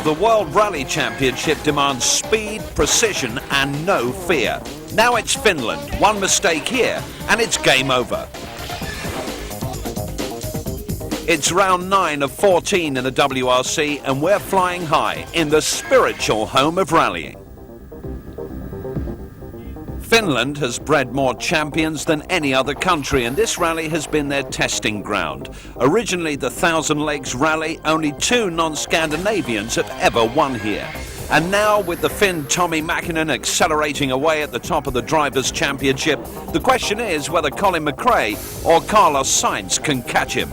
The World Rally Championship demands speed, precision and no fear. Now it's Finland. One mistake here and it's game over. It's round 9 of 14 in the WRC and we're flying high in the spiritual home of rallying. Finland has bred more champions than any other country, and this rally has been their testing ground. Originally the Thousand Lakes Rally, only 2 non-Scandinavians have ever won here. And now with the Finn Tommi Mäkinen accelerating away at the top of the Drivers' Championship, the question is whether Colin McRae or Carlos Sainz can catch him.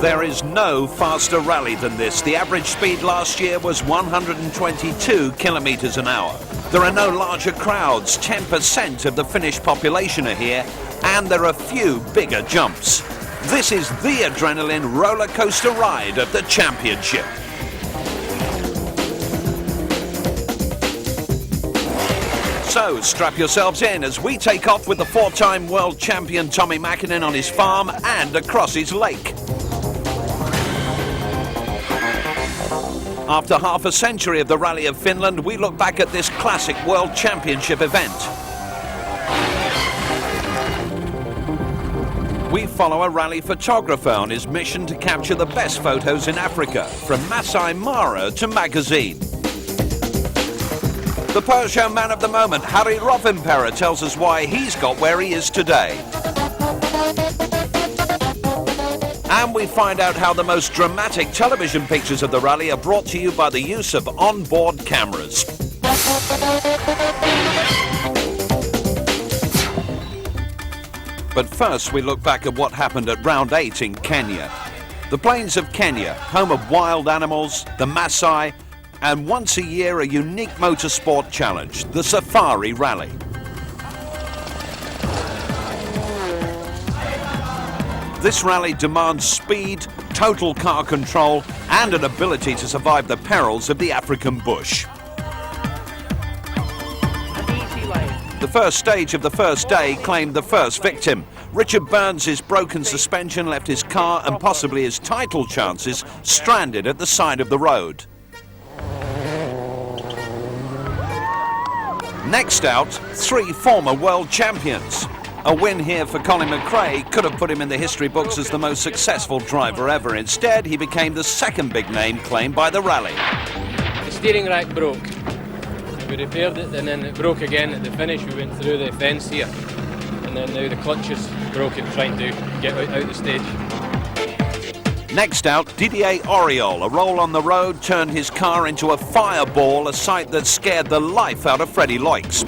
There is no faster rally than this. The average speed last year was 122 kilometers an hour. There are no larger crowds, 10% of the Finnish population are here, and there are few bigger jumps. This is the adrenaline roller coaster ride of the championship. So strap yourselves in as we take off with the 4-time world champion Tommi Mäkinen on his farm and across his lake. After half a century of the Rally of Finland, we look back at this classic World Championship event. We follow a rally photographer on his mission to capture the best photos in Africa, from Masai Mara to magazine. The Peugeot man of the moment, Harry Rovanperä, tells us why he's got where he is today. And we find out how the most dramatic television pictures of the rally are brought to you by the use of onboard cameras. But first we look back at what happened at round 8 in Kenya. The plains of Kenya, home of wild animals, the Maasai, and once a year a unique motorsport challenge, the Safari Rally. This rally demands speed, total car control and an ability to survive the perils of the African bush. The first stage of the first day claimed the first victim. Richard Burns' broken suspension left his car and possibly his title chances stranded at the side of the road. Next out, 3 former world champions. A win here for Colin McRae could have put him in the history books as the most successful driver ever. Instead, he became the second big name claimed by the rally. The steering rack broke. We repaired it and then it broke again at the finish. We went through the fence here and then now the clutch is broken trying to get out the stage. Next out, Didier Auriol. A roll on the road turned his car into a fireball, a sight that scared the life out of Freddie Loix.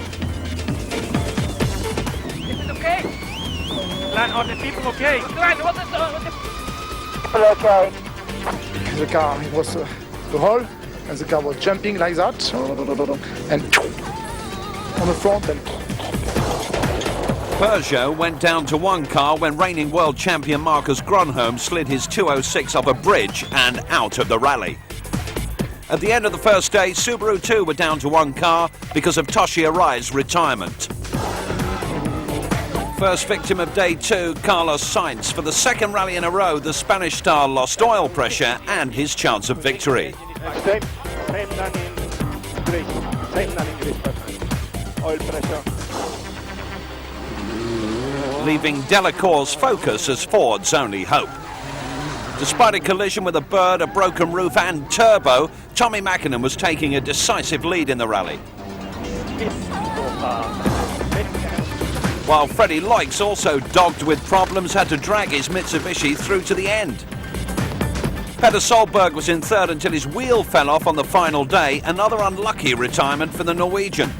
Are the people okay? People okay. The car was a hole and the car was jumping like that and on the front and Peugeot went down to 1 car when reigning world champion Marcus Grönholm slid his 206 off a bridge and out of the rally. At the end of the first day, Subaru 2 were down to 1 car because of Toshi Arai's retirement. First victim of day 2, Carlos Sainz. For the second rally in a row, the Spanish star lost oil pressure and his chance of victory. Same than in Greece. Same than in Greece. Oil pressure. Leaving Delacour's focus as Ford's only hope. Despite a collision with a bird, a broken roof and turbo, Tommi Mäkinen was taking a decisive lead in the rally. While Freddie Loix, also dogged with problems, had to drag his Mitsubishi through to the end. Petter Solberg was in third until his wheel fell off on the final day, another unlucky retirement for the Norwegian.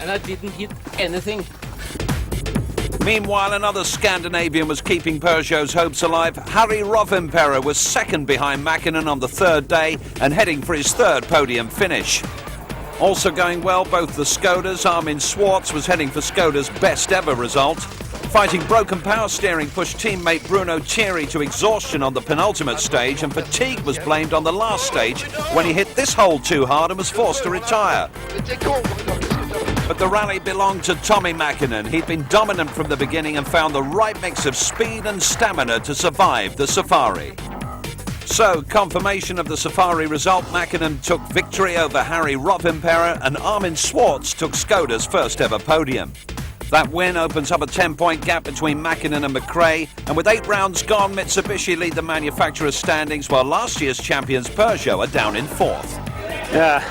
And I didn't hit anything. Meanwhile, another Scandinavian was keeping Peugeot's hopes alive. Harry Rovanperä was second behind Mäkinen on the third day and heading for his third podium finish. Also going well, both the Skodas. Armin Swartz was heading for Skoda's best ever result. Fighting broken power steering pushed teammate Bruno Thierry to exhaustion on the penultimate stage, and fatigue was blamed on the last stage when he hit this hole too hard and was forced to retire. But But the rally belonged to Tommy Mäkinen. He'd been dominant from the beginning and found the right mix of speed and stamina to survive the safari. So, confirmation of the safari result, Mäkinen took victory over Harry Rovanperä and Armin Swartz took Skoda's first ever podium. That win opens up a 10-point gap between Mäkinen and McRae, and with 8 rounds gone, Mitsubishi lead the manufacturer's standings while last year's champions Peugeot are down in 4th. Yeah,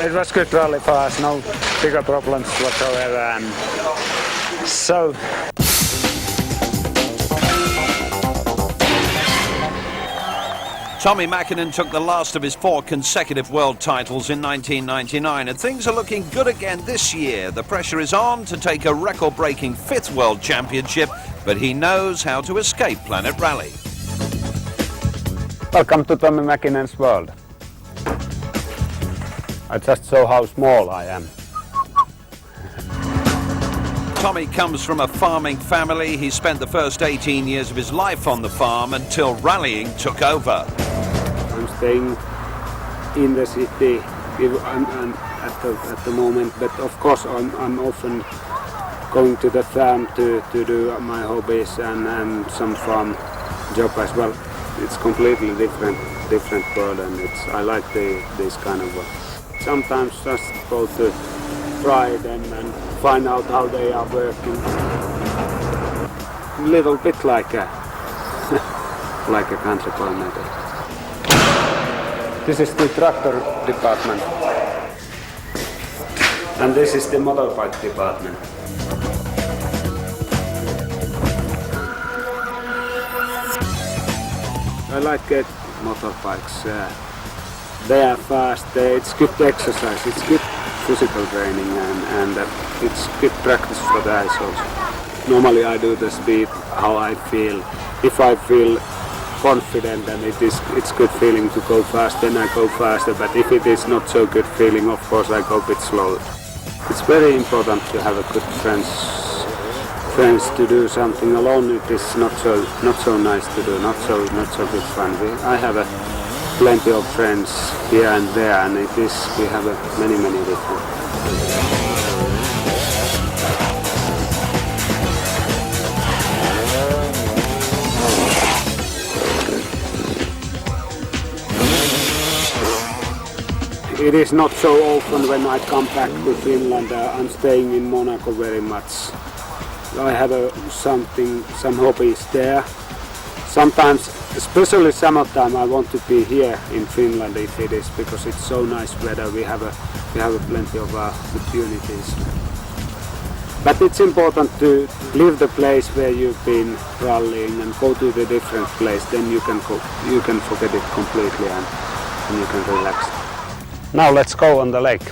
it was good rally for us, no bigger problems whatsoever, and so Tommy Mäkinen took the last of his 4 consecutive world titles in 1999, and things are looking good again this year. The pressure is on to take a record-breaking 5th world championship, but he knows how to escape Planet Rally. welcome to Tommy Mäkinen's world. I just saw how small I am. Tommy comes from a farming family. He spent the first 18 years of his life on the farm until rallying took over. I'm staying in the city I'm at the moment, but of course I'm often going to the farm to do my hobbies and some farm job as well. It's completely different world, and I like this kind of work. Sometimes just go to try them and find out how they are working. A little bit like a like a country boy maybe. This is the tractor department, and this is the motorbike department. I like motorbikes. They are fast. It's good exercise. It's good physical training, and it's good practice for the eyes also. Normally I do the speed how I feel. If I feel confident and it's good feeling to go fast, then I go faster. But if it is not so good feeling, of course I go a bit slower. It's very important to have a good friends to do something alone. It is not so nice to do, not so good fun. I have plenty of friends here and there, and we have many different. It is not so often when I come back to Finland. I'm staying in Monaco very much. I have some hobbies there. Sometimes, especially summertime, I want to be here in Finland if it is, because it's so nice weather. We have plenty of opportunities. But it's important to leave the place where you've been rallying and go to the different place. Then you can forget it completely and you can relax. Now let's go on the lake.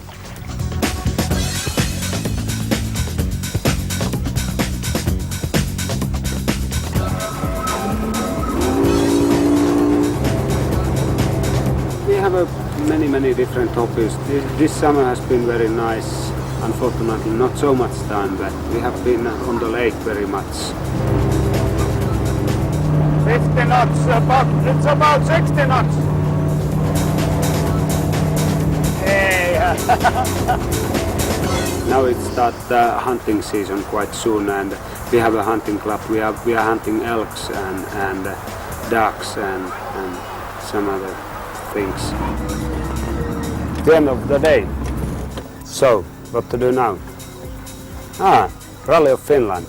We have many different hobbies. This summer has been very nice. Unfortunately, not so much time, but we have been on the lake very much. 50 knots, it's about 60 knots. Now it starts the hunting season quite soon, and we have a hunting club. We are hunting elks and ducks and some other things. The end of the day. So, what to do now? Rally of Finland.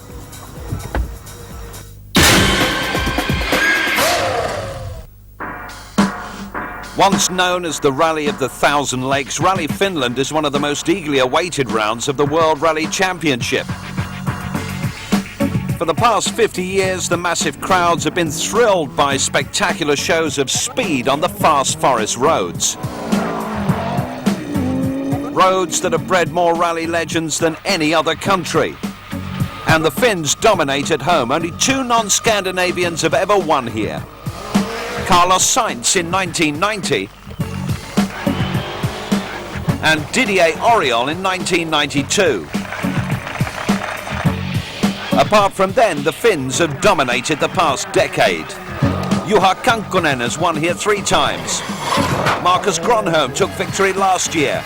Once known as the Rally of the Thousand Lakes, Rally Finland is one of the most eagerly awaited rounds of the World Rally Championship. For the past 50 years, the massive crowds have been thrilled by spectacular shows of speed on the fast forest roads. Roads that have bred more rally legends than any other country. And the Finns dominate at home. Only 2 non-Scandinavians have ever won here. Carlos Sainz in 1990 and Didier Auriol in 1992. Apart from then, the Finns have dominated the past decade. Juha Kankkunen has won here 3 times. Marcus Gronholm took victory last year.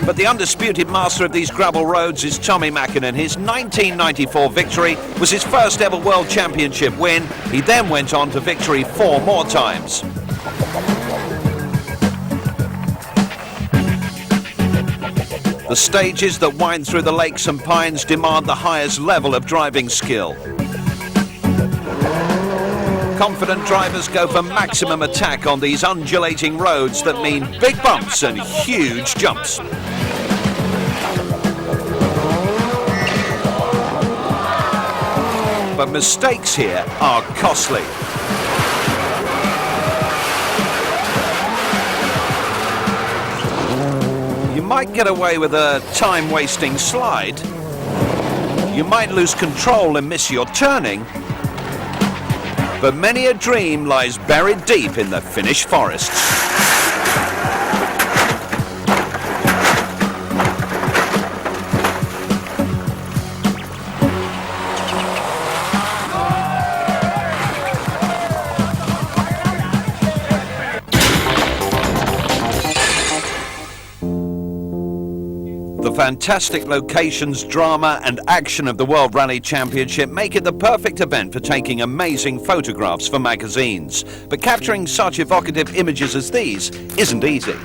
But the undisputed master of these gravel roads is Tommy Mäkinen. His 1994 victory was his first ever World Championship win. He then went on to victory 4 more times. The stages that wind through the lakes and pines demand the highest level of driving skill. Confident drivers go for maximum attack on these undulating roads that mean big bumps and huge jumps. But mistakes here are costly. You might get away with a time-wasting slide. You might lose control and miss your turning. But many a dream lies buried deep in the Finnish forests. The fantastic locations, drama and action of the World Rally Championship make it the perfect event for taking amazing photographs for magazines. But capturing such evocative images as these isn't easy.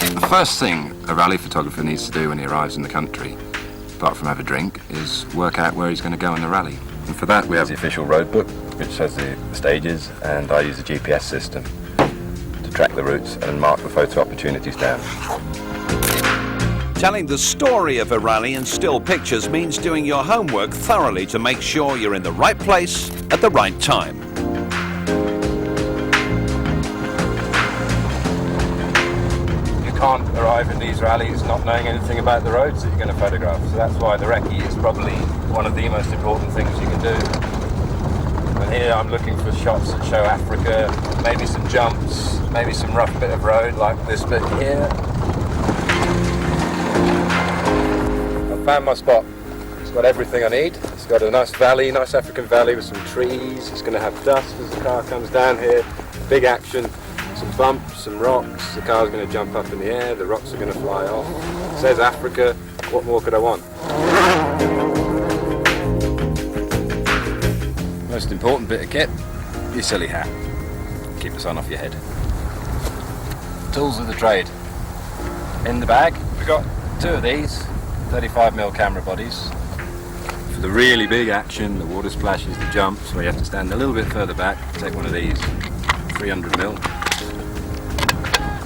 The first thing a rally photographer needs to do when he arrives in the country, apart from have a drink, is work out where he's going to go in the rally. And for that we have the official road book, which has the stages, and I use a GPS system to track the routes and mark the photo opportunities down. Telling the story of a rally in still pictures means doing your homework thoroughly to make sure you're in the right place at the right time. You can't arrive at these rallies not knowing anything about the roads that you're going to photograph, so that's why the recce is probably one of the most important things you can do. And here I'm looking for shots that show Africa, maybe some jumps, maybe some rough bit of road like this bit here. I found my spot. It's got everything I need. It's got a nice valley, nice African valley with some trees. It's going to have dust as the car comes down here. Big action, some bumps, some rocks. The car's going to jump up in the air, the rocks are going to fly off. It says Africa, what more could I want? Most important bit of kit, your silly hat. Keep the sun off your head. Tools of the trade. In the bag, we've got 2 of these, 35mm camera bodies. For the really big action, the water splashes, the jumps, where you have to stand a little bit further back, take one of these, 300mm.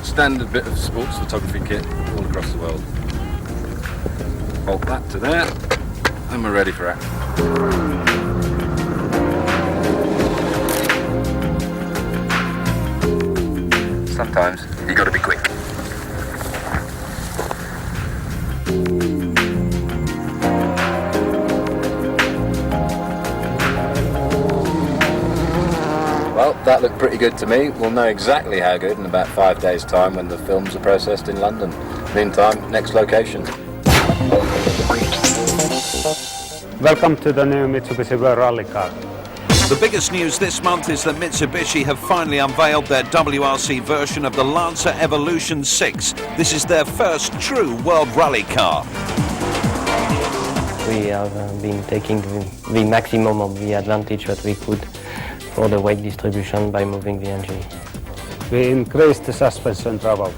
Standard bit of sports photography kit all across the world. Bolt that to there, and we're ready for action. Sometimes you got to be quick. Well, that looked pretty good to me. We'll know exactly how good in about 5 days' time when the films are processed in London. Meantime, next location. Welcome to the new Mitsubishi World Rally car. The biggest news this month is that Mitsubishi have finally unveiled their WRC version of the Lancer Evolution 6. This is their first true World Rally car. We have been taking the maximum of the advantage that we could for the weight distribution by moving the engine. We increased the suspension travel.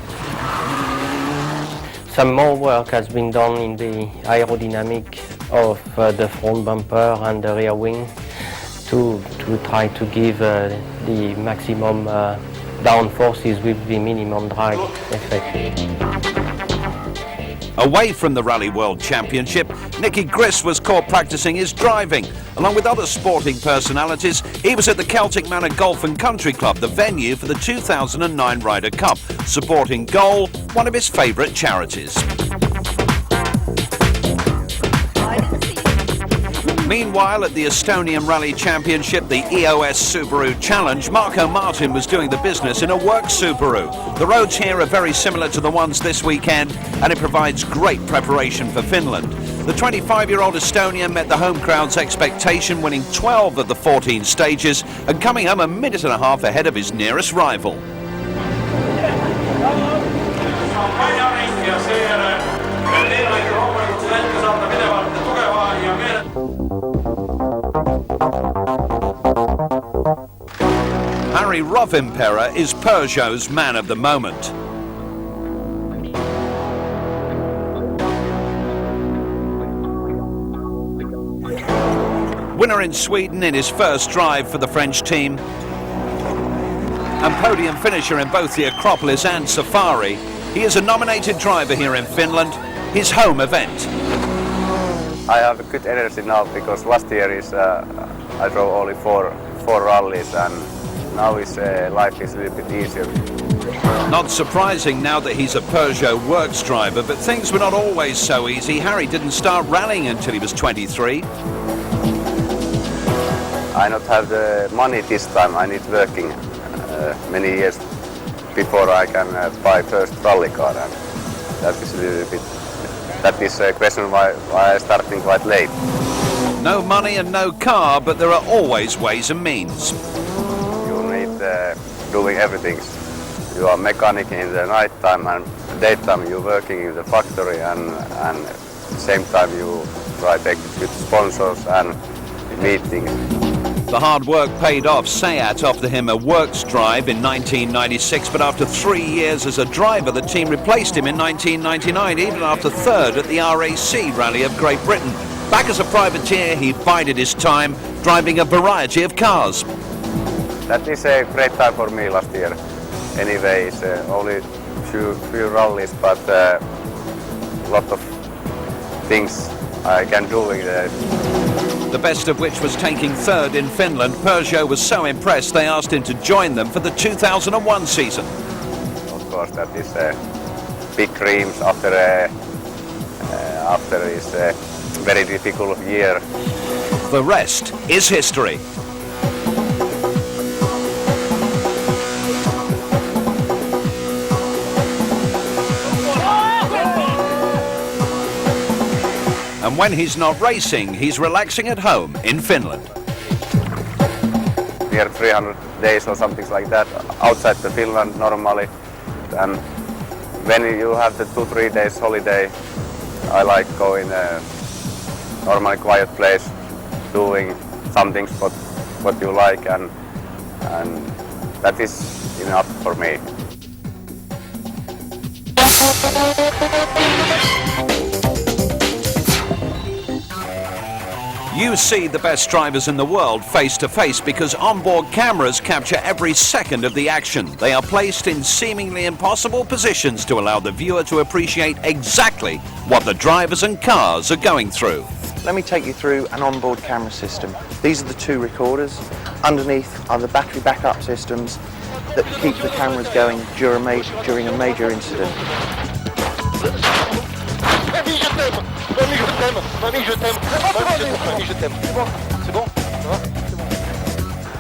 Some more work has been done in the aerodynamic of the front bumper and the rear wing to try to give the maximum down forces with the minimum drag effect. Away from the Rally World Championship, Nicky Grist was caught practicing his driving. Along with other sporting personalities, he was at the Celtic Manor Golf and Country Club, the venue for the 2009 Ryder Cup, supporting Goal, one of his favourite charities. Meanwhile, at the Estonian Rally Championship, the EOS Subaru Challenge, Marco Martin was doing the business in a work Subaru. The roads here are very similar to the ones this weekend, and it provides great preparation for Finland. The 25-year-old Estonian met the home crowd's expectation, winning 12 of the 14 stages and coming home a minute and a half ahead of his nearest rival. Love Impera is Peugeot's man of the moment. Winner in Sweden in his first drive for the French team, and podium finisher in both the Acropolis and Safari, he is a nominated driver here in Finland, his home event. I have a good energy now because last year I drove only four rallies, and now life is a little bit easier. Not surprising now that he's a Peugeot works driver, but things were not always so easy. Harry didn't start rallying until he was 23. I don't have the money this time. I need working many years before I can buy first rally car, and that is a little bit. That is a question why I'm starting quite late. No money and no car, but there are always ways and means. You need doing everything. You are mechanic in the night time, and daytime you're working in the factory, and at the same time you try to take good sponsors and meetings. The hard work paid off. Seat offered him a works drive in 1996, but after 3 years as a driver, the team replaced him in 1999, even after third at the WRC Rally of Great Britain. Back as a privateer, he bided his time, driving a variety of cars. That is a great time for me last year. Anyway, it's only few rallies, but a lot of things I can do in there. The best of which was taking third in Finland. Peugeot was so impressed they asked him to join them for the 2001 season. Of course, that is big dreams after this very difficult year. The rest is history. And when he's not racing, he's relaxing at home in Finland. Near 300 days or something like that outside the Finland normally. And when you have the 2-3 days holiday, I like going normally quiet place, doing some things what you like, and that is enough for me. You see the best drivers in the world face to face because onboard cameras capture every second of the action. They are placed in seemingly impossible positions to allow the viewer to appreciate exactly what the drivers and cars are going through. Let me take you through an onboard camera system. These are the two recorders. Underneath are the battery backup systems that keep the cameras going during a major incident.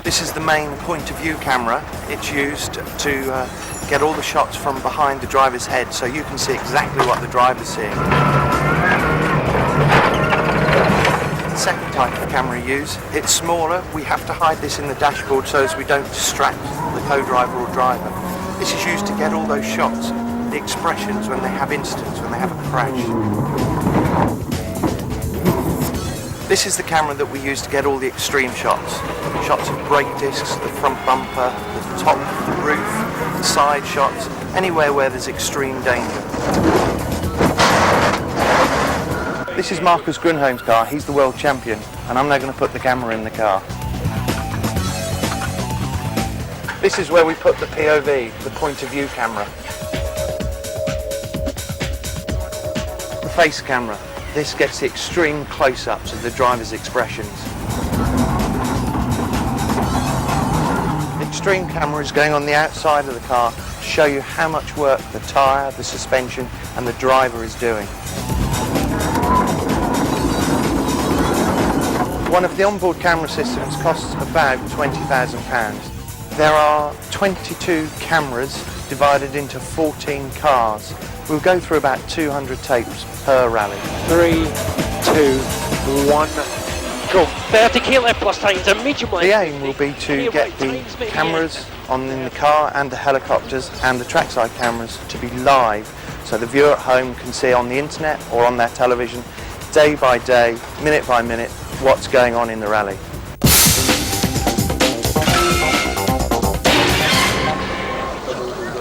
This is the main point of view camera. It's used to get all the shots from behind the driver's head so you can see exactly what the driver's seeing. The second type of camera we use, it's smaller. We have to hide this in the dashboard so as we don't distract the co-driver or driver. This is used to get all those shots, the expressions when they have incidents, when they have a crash. This is the camera that we use to get all the extreme shots. Shots of brake discs, the front bumper, the top of the roof, the side shots, anywhere where there's extreme danger. This is Marcus Grönholm's car. He's the world champion, and I'm now going to put the camera in the car. This is where we put the POV, the point of view camera. The face camera. This gets the extreme close-ups of the driver's expressions. The extreme camera is going on the outside of the car to show you how much work the tyre, the suspension and the driver is doing. One of the onboard camera systems costs about £20,000. There are 22 cameras divided into 14 cars. We'll go through about 200 tapes per rally. 3, 2, 1, go. 30 kilo plus times a medium line. The aim will be to get the cameras in the car and the helicopters and the trackside cameras to be live so the viewer at home can see on the internet or on their television day by day, minute by minute, what's going on in the rally.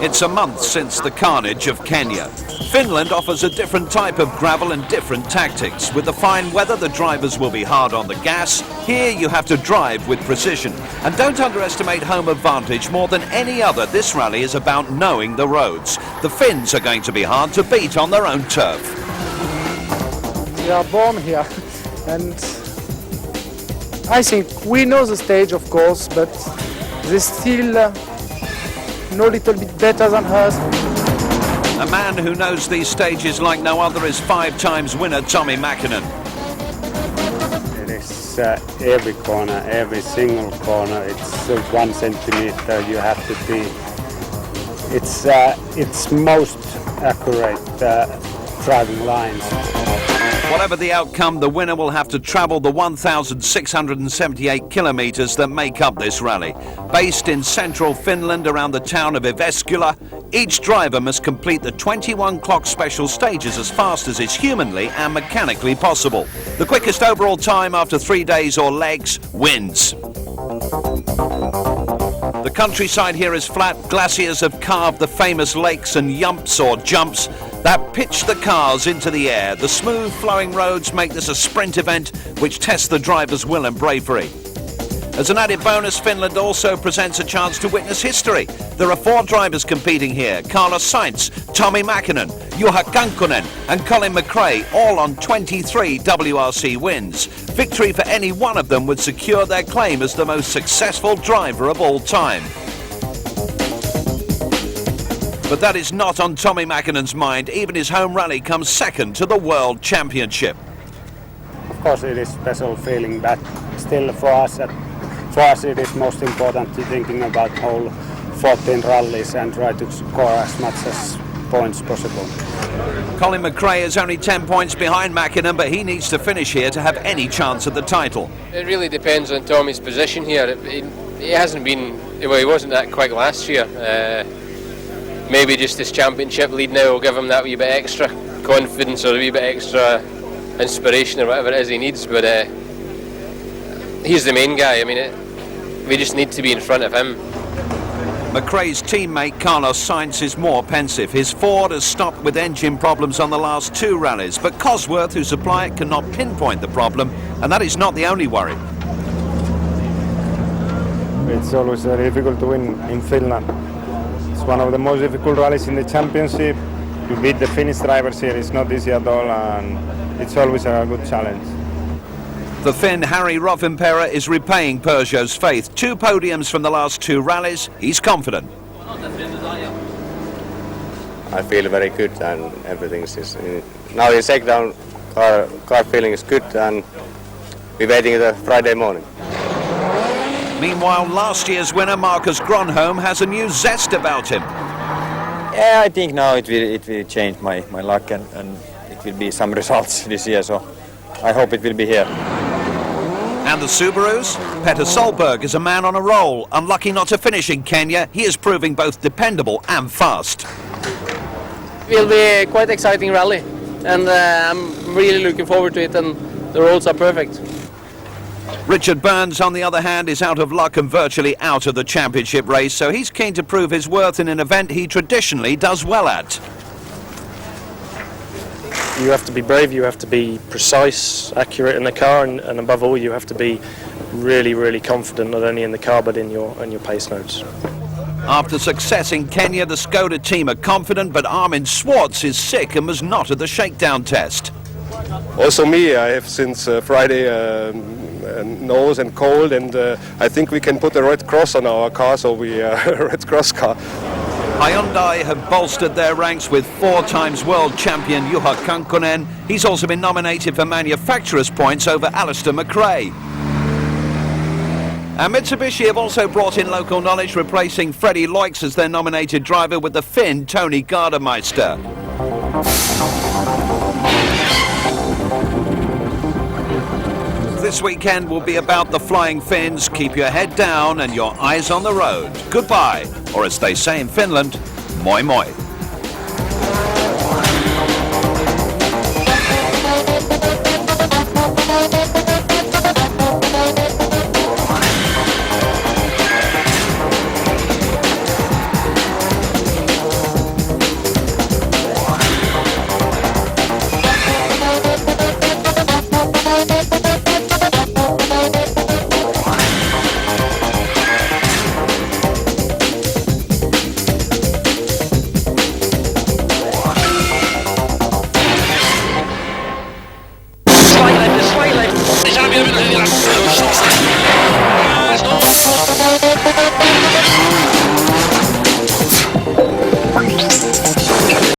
It's a month since the carnage of Kenya. Finland offers a different type of gravel and different tactics. With the fine weather, the drivers will be hard on the gas. Here you have to drive with precision. And don't underestimate home advantage. More than any other, this rally is about knowing the roads. The Finns are going to be hard to beat on their own turf. We are born here, and I think we know the stage, of course, but they still know a little bit better than us. A man who knows these stages like no other is 5 times winner Tommi Mäkinen. It is every corner, every single corner. It's 1 centimeter. You have to be. It's most accurate driving lines. Whatever the outcome, the winner will have to travel the 1,678 kilometres that make up this rally. Based in central Finland around the town of Jyväskylä, each driver must complete the 21 clock special stages as fast as is humanly and mechanically possible. The quickest overall time after 3 days or legs wins. The countryside here is flat. Glaciers have carved the famous lakes and yumps or jumps that pitch the cars into the air. The smooth flowing roads make this a sprint event which tests the driver's will and bravery. As an added bonus, Finland also presents a chance to witness history. There are 4 drivers competing here: Carlos Sainz, Tommi Mäkinen, Juha Kankkunen and Colin McRae, all on 23 WRC wins. Victory for any one of them would secure their claim as the most successful driver of all time. But that is not on Tommi Mäkinen's mind. Even his home rally comes second to the World Championship. Of course it is a special feeling, but still for us it is most important to thinking about whole 14 rallies and try to score as much as points possible. Colin McRae is only 10 points behind Mäkinen, but he needs to finish here to have any chance at the title. It really depends on Tommy's position here. He hasn't been, well, he wasn't that quick last year. Maybe just this championship lead now will give him that wee bit extra confidence or a wee bit extra inspiration or whatever it is he needs, but he's the main guy. I mean, we just need to be in front of him. McRae's teammate Carlos Sainz is more pensive. His Ford has stopped with engine problems on the last 2 rallies, but Cosworth, who supply it, cannot pinpoint the problem, and that is not the only worry. It's always very difficult to win in Finland. It's one of the most difficult rallies in the championship. To beat the Finnish drivers here is not easy at all, and it's always a good challenge. The Finn Harry Rovanperä is repaying Peugeot's faith. 2 podiums from the last 2 rallies. He's confident. I feel very good and everything is now the shakedown car feeling is good and we're waiting the Friday morning. Meanwhile, last year's winner Marcus Gronholm has a new zest about him. Yeah, I think now it will change my luck and it will be some results this year, so I hope it will be here. And the Subarus? Petter Solberg is a man on a roll. Unlucky not to finish in Kenya, he is proving both dependable and fast. It will be quite exciting rally, and I'm really looking forward to it, and the roads are perfect. Richard Burns, on the other hand, is out of luck and virtually out of the championship race, so he's keen to prove his worth in an event he traditionally does well at. You have to be brave, you have to be precise, accurate in the car, and above all you have to be really, really confident, not only in the car but in your pace notes. After success in Kenya, the Skoda team are confident, but Armin Schwartz is sick and was not at the shakedown test. Also me, I have since Friday nose and cold, and I think we can put a red cross on our car, so we are a red cross car. Hyundai have bolstered their ranks with 4 times world champion Juha Kankkunen. He's also been nominated for manufacturer's points over Alistair McRae. And Mitsubishi have also brought in local knowledge, replacing Freddie Loix as their nominated driver with the Finn Tony Gardemeister. This weekend will be about the Flying Finns. Keep your head down and your eyes on the road. Goodbye, or as they say in Finland, moi moi. Bienvenidos.